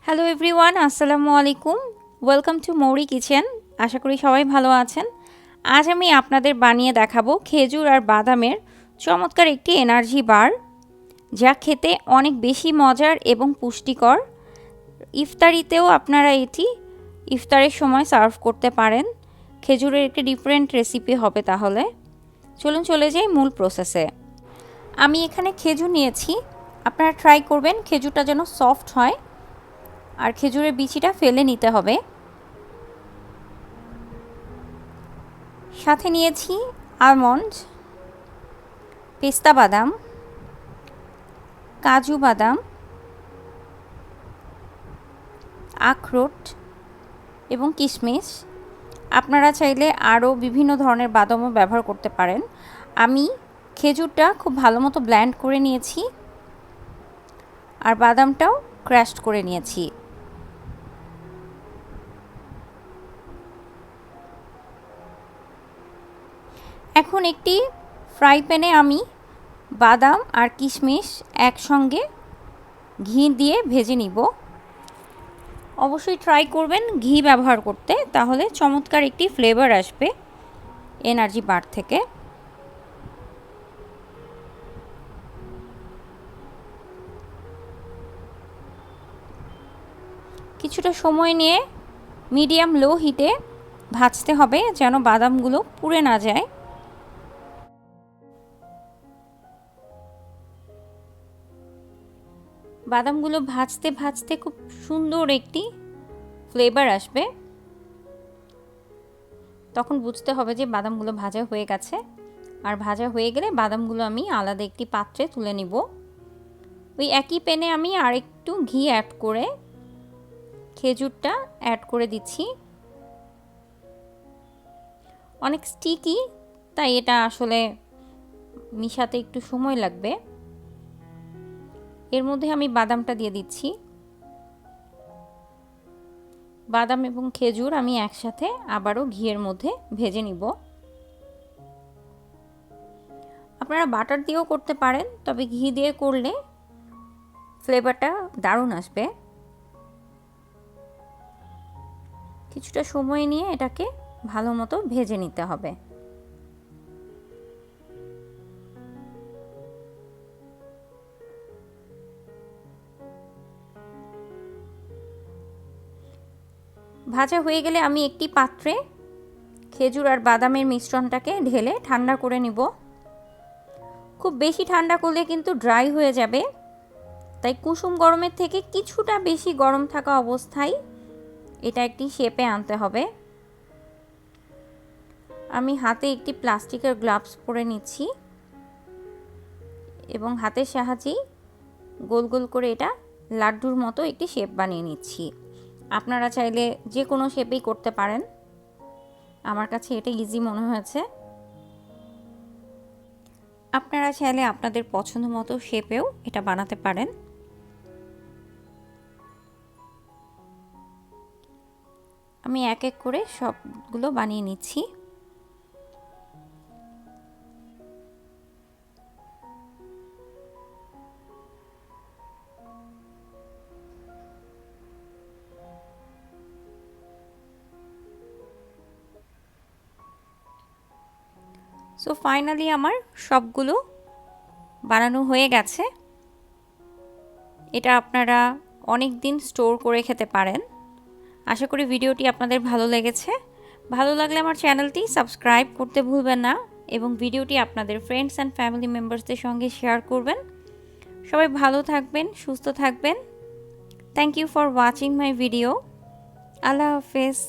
Hello everyone, আসসালামু আলাইকুম। Welcome to মৌরি কিচেন। আশা করি সবাই ভালো আছেন। আজ আমি আপনাদের বানিয়ে দেখাবো খেজুর আর বাদামের চমৎকার একটি এনার্জি বার, যা খেতে অনেক বেশি মজার এবং পুষ্টিকর। ইফতারিতেও আপনারা এটি ইফতারের সময় সার্ভ করতে পারেন। খেজুরের একটি ডিফারেন্ট রেসিপি হবে। তাহলে চলুন চলে যাই মূল প্রসেসে। আমি এখানে খেজুর নিয়েছি। আপনারা ট্রাই করবেন খেজুরটা যেন সফট হয়, আর খেজুরের বিচিটা ফেলে নিতে হবে। সাথে নিয়েছি আলমন্ড, পেস্তা বাদাম, কাজু বাদাম, আখরোট এবং কিশমিশ। আপনারা চাইলে আরও বিভিন্ন ধরনের বাদামও ব্যবহার করতে পারেন। আমি খেজুরটা খুব ভালো মতো ব্লেন্ড করে নিয়েছি, আর বাদামটাও ক্রাশড করে নিয়েছি। এখন একটি ফ্রাই প্যানে আমি বাদাম আর কিশমিশ একসঙ্গে ঘি দিয়ে ভেজে নিব। অবশ্যই ট্রাই করবেন ঘি ব্যবহার করতে, তাহলে চমৎকার একটি ফ্লেভার আসবে এনার্জি বার থেকে। কিছুটা সময় নিয়ে মিডিয়াম লো হিটে ভাজতে হবে, যেন বাদামগুলো পুড়ে না যায়। বাদামগুলো ভাজতে ভাজতে খুব সুন্দর একটি ফ্লেভার আসবে, তখন বুঝতে হবে যে বাদামগুলো ভাজা হয়ে গেছে। আর ভাজা হয়ে গেলে বাদামগুলো আমি আলাদা একটি পাত্রে তুলে নিব। ওই একই প্যানে আমি আরেকটু ঘি অ্যাড করে খেজুরটা অ্যাড করে দিচ্ছি। অনেক স্টিকি, তাই এটা আসলে মিশাতে একটু সময় লাগবে। এর মধ্যে আমি বাদামটা দিয়ে দিচ্ছি। বাদাম এবং খেজুর আমি একসাথে আবারও ঘিয়ের মধ্যে ভেজে নিব। আপনারা বাটার দিয়েও করতে পারেন, তবে ঘি দিয়ে করলে ফ্লেভারটা দারুণ আসবে। কিছুটা সময় নিয়ে এটাকে ভালো মতো ভেজে নিতে হবে। ভাজা হয়ে গেলে আমি একটি পাত্রে খেজুর আর বাদামের মিশ্রণটাকে ঢেলে ঠান্ডা করে নিব। খুব বেশি ঠান্ডা করলে কিন্তু ড্রাই হয়ে যাবে, তাই কুসুম গরমের থেকে কিছুটা বেশি গরম থাকা অবস্থায় এটা একটি শেপে আনতে হবে। আমি হাতে একটি প্লাস্টিকের গ্লাভস পরে নিচ্ছি এবং হাতের সাহায্যেই গোল গোল করে এটা লাড্ডুর মতো একটি শেপ বানিয়ে নিচ্ছি। আপনারা চাইলে যে কোনো শেপেই করতে পারেন, আমার কাছে এটা ইজি মনে হয়েছে। আপনারা চাইলে আপনাদের পছন্দ মতো শেপেও এটা বানাতে পারেন। আমি এক এক করে সবগুলো বানিয়ে নিচ্ছি। সো ফাইনালি আমার সবগুলো বানানো হয়ে গেছে। এটা আপনারা অনেক দিন স্টোর করে খেতে পারেন। আশা করি ভিডিওটি আপনাদের ভালো লেগেছে। ভালো লাগলে আমার চ্যানেলটি সাবস্ক্রাইব করতে ভুলবেন না এবং ভিডিওটি আপনাদের ফ্রেন্ডস অ্যান্ড ফ্যামিলি মেম্বার্সদের সঙ্গে শেয়ার করবেন। সবাই ভালো থাকবেন, সুস্থ থাকবেন। Thank you for watching my video. আল্লাহ হাফেজ।